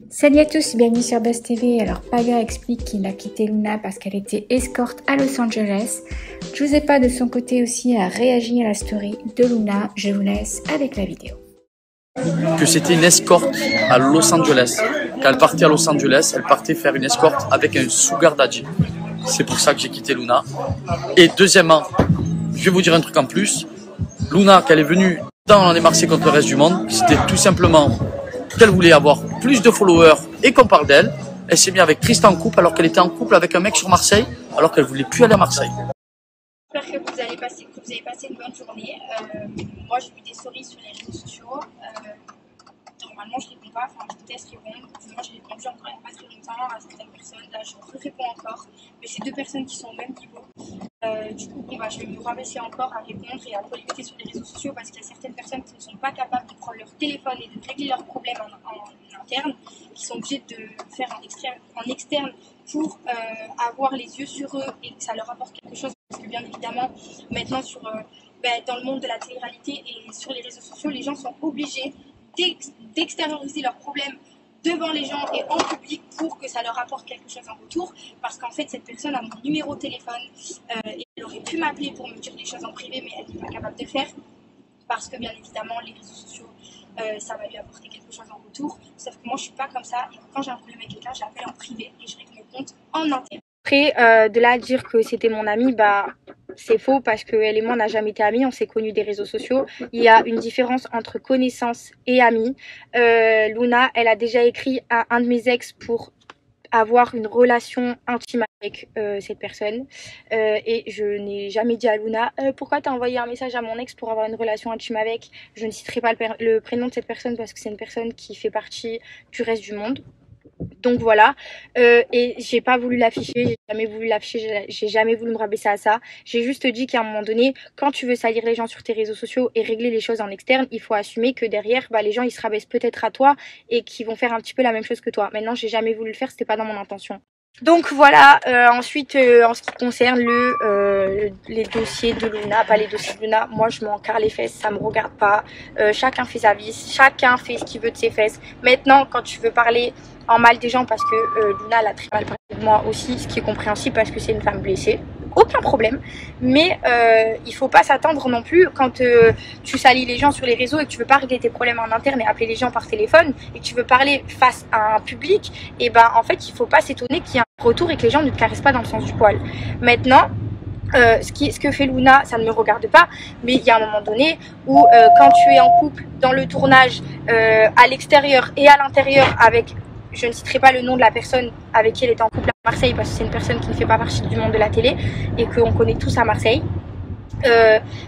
Salut à tous, bienvenue sur Buzz TV. Alors Paga explique qu'il a quitté Luna parce qu'elle était escorte à Los Angeles. Giuseppa de son côté aussi a réagi à la story de Luna. Je vous laisse avec la vidéo. Que c'était une escorte à Los Angeles. Quand elle partait à Los Angeles, elle partait faire une escorte avec un sugar daddy. C'est pour ça que j'ai quitté Luna. Et deuxièmement, je vais vous dire un truc en plus. Luna, quand elle est venue dans On est Marseille contre le reste du monde, c'était tout simplement qu'elle voulait avoir plus de followers et qu'on parle d'elle. Elle s'est mise avec Tristan en couple alors qu'elle était en couple avec un mec sur Marseille alors qu'elle voulait plus aller à Marseille. J'espère que vous avez passé une bonne journée. Moi, j'ai vu des stories sur les réseaux sociaux. Normalement, je réponds pas. Enfin, je déteste répondre. Moi, j'ai répondu encore il n'y a pas très longtemps à certaines personnes. Là, je réponds encore. Mais c'est deux personnes qui sont au même niveau. Du coup, je vais me rabaisser encore à répondre et à polémiquer sur les réseaux sociaux parce qu'il y a certaines personnes qui ne sont pas capables de prendre leur téléphone et de régler leurs problèmes en interne, qui sont obligés de faire en externe pour avoir les yeux sur eux et que ça leur apporte quelque chose. Parce que bien évidemment, maintenant dans le monde de la télé-réalité et sur les réseaux sociaux, les gens sont obligés d'extérioriser leurs problèmes devant les gens et en public pour que ça leur apporte quelque chose en retour, parce qu'en fait cette personne a mon numéro de téléphone et elle aurait pu m'appeler pour me dire des choses en privé, mais elle n'est pas capable de le faire parce que bien évidemment les réseaux sociaux ça va lui apporter quelque chose en retour, sauf que moi je suis pas comme ça et quand j'ai un problème avec quelqu'un j'appelle en privé et je règle mes comptes en interne. Après, de là à dire que c'était mon amie, c'est faux parce qu'elle et moi on n'a jamais été amis, on s'est connus des réseaux sociaux. Il y a une différence entre connaissance et amie. Luna, elle a déjà écrit à un de mes ex pour avoir une relation intime avec cette personne et je n'ai jamais dit à Luna pourquoi t'as envoyé un message à mon ex pour avoir une relation intime avec. Je ne citerai pas le prénom de cette personne parce que c'est une personne qui fait partie du reste du monde. Donc voilà, et j'ai pas voulu l'afficher, j'ai jamais voulu me rabaisser à ça. J'ai juste dit qu'à un moment donné, quand tu veux salir les gens sur tes réseaux sociaux et régler les choses en externe, il faut assumer que derrière, les gens ils se rabaissent peut-être à toi et qu'ils vont faire un petit peu la même chose que toi. Maintenant, j'ai jamais voulu le faire, c'était pas dans mon intention. Donc voilà, ensuite en ce qui concerne les dossiers de Luna, pas les dossiers de Luna, moi je m'en carre les fesses, ça me regarde pas, chacun fait sa vie, chacun fait ce qu'il veut de ses fesses. Maintenant quand tu veux parler en mal des gens, parce que Luna elle a très mal parlé de moi aussi, ce qui est compréhensible parce que c'est une femme blessée, aucun problème, mais il faut pas s'attendre non plus quand tu salis les gens sur les réseaux et que tu veux pas régler tes problèmes en interne et appeler les gens par téléphone et que tu veux parler face à un public, et en fait il faut pas s'étonner qu'il y ait un retour et que les gens ne te caressent pas dans le sens du poil. Maintenant ce que fait Luna, ça ne me regarde pas, mais il y a un moment donné où quand tu es en couple dans le tournage à l'extérieur et à l'intérieur avec, je ne citerai pas le nom de la personne avec qui elle était en couple à Marseille parce que c'est une personne qui ne fait pas partie du monde de la télé et qu'on connaît tous à Marseille.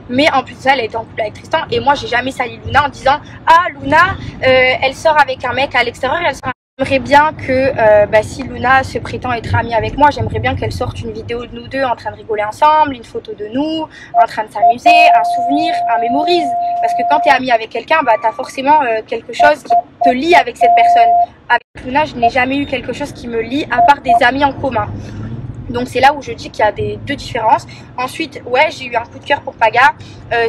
Mais en plus de ça, elle était en couple avec Tristan et moi j'ai jamais sali Luna en disant ah Luna elle sort avec un mec à l'extérieur, J'aimerais bien que si Luna se prétend être amie avec moi, j'aimerais bien qu'elle sorte une vidéo de nous deux en train de rigoler ensemble, une photo de nous, en train de s'amuser, un souvenir, un mémorise. Parce que quand tu es amie avec quelqu'un, tu as forcément quelque chose qui te lie avec cette personne. Avec Luna, je n'ai jamais eu quelque chose qui me lie à part des amis en commun. Donc c'est là où je dis qu'il y a deux différences. Ensuite, ouais, j'ai eu un coup de cœur pour Paga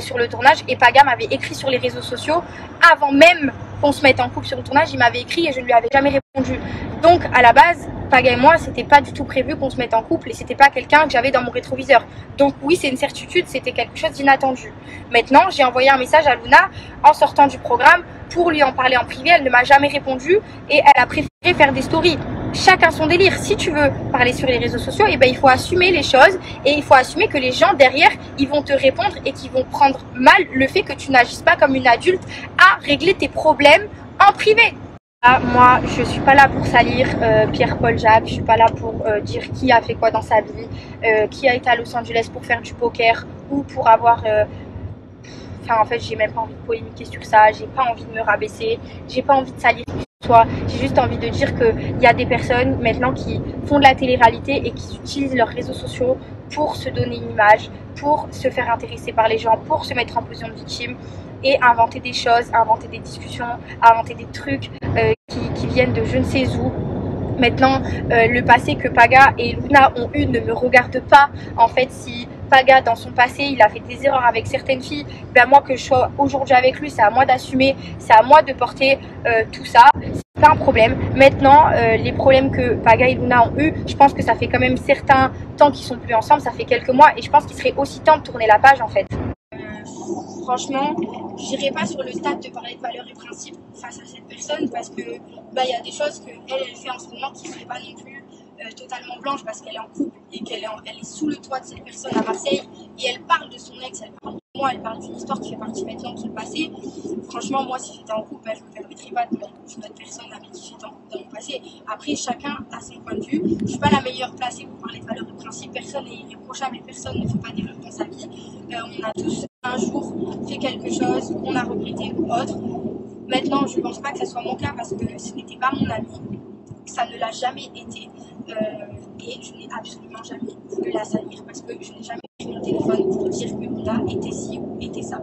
sur le tournage et Paga m'avait écrit sur les réseaux sociaux avant même qu'on se mette en couple sur le tournage, il m'avait écrit et je ne lui avais jamais répondu. Donc à la base, Paga et moi, c'était pas du tout prévu qu'on se mette en couple et c'était pas quelqu'un que j'avais dans mon rétroviseur. Donc oui, c'est une certitude, c'était quelque chose d'inattendu. Maintenant, j'ai envoyé un message à Luna en sortant du programme pour lui en parler en privé, elle ne m'a jamais répondu et elle a préféré faire des stories. Chacun son délire. Si tu veux parler sur les réseaux sociaux, il faut assumer les choses et il faut assumer que les gens derrière, ils vont te répondre et qu'ils vont prendre mal le fait que tu n'agisses pas comme une adulte à régler tes problèmes en privé. Moi, je suis pas là pour salir Pierre-Paul Jacques, je suis pas là pour dire qui a fait quoi dans sa vie, qui a été à Los Angeles pour faire du poker ou pour avoir... en fait, j'ai même pas envie de polémiquer sur ça, j'ai pas envie de me rabaisser, j'ai pas envie de salir. J'ai juste envie de dire qu'il y a des personnes maintenant qui font de la télé-réalité et qui utilisent leurs réseaux sociaux pour se donner une image, pour se faire intéresser par les gens, pour se mettre en position de victime et inventer des choses, inventer des discussions, inventer des trucs qui viennent de je ne sais où. Maintenant, le passé que Paga et Luna ont eu ne me regarde pas. En fait, si Paga, dans son passé, il a fait des erreurs avec certaines filles, moi que je sois aujourd'hui avec lui, c'est à moi d'assumer, c'est à moi de porter tout ça. Pas un problème. Maintenant, les problèmes que Paga et Luna ont eu, je pense que ça fait quand même certains temps qu'ils sont plus ensemble, ça fait quelques mois, et je pense qu'il serait aussi temps de tourner la page en fait. Franchement, j'irai pas sur le stade de parler de valeurs et principes face à cette personne parce que y a des choses qu'elle fait en ce moment qui ne seraient pas non plus totalement blanches parce qu'elle est en couple et qu'elle est sous le toit de cette personne à Marseille et elle parle de son ex, elle parle de moi, elle parle d'une histoire qui fait partie maintenant de le passé. Franchement, moi, si j'étais en couple, je ne me permettrais pas de mettre une autre personne avec qui j'étais en couple dans mon passé. Après, chacun a son point de vue. Je ne suis pas la meilleure placée pour parler de valeurs et principes. Personne n'est irréprochable et personne ne fait pas d'erreur dans sa vie. On a tous un jour fait quelque chose, on a regretté ou autre. Maintenant, je ne pense pas que ce soit mon cas parce que ce n'était pas mon ami. Ça ne l'a jamais été. Et je n'ai absolument jamais voulu la salir parce que je n'ai jamais pris mon téléphone pour dire que Luna était ci ou était ça.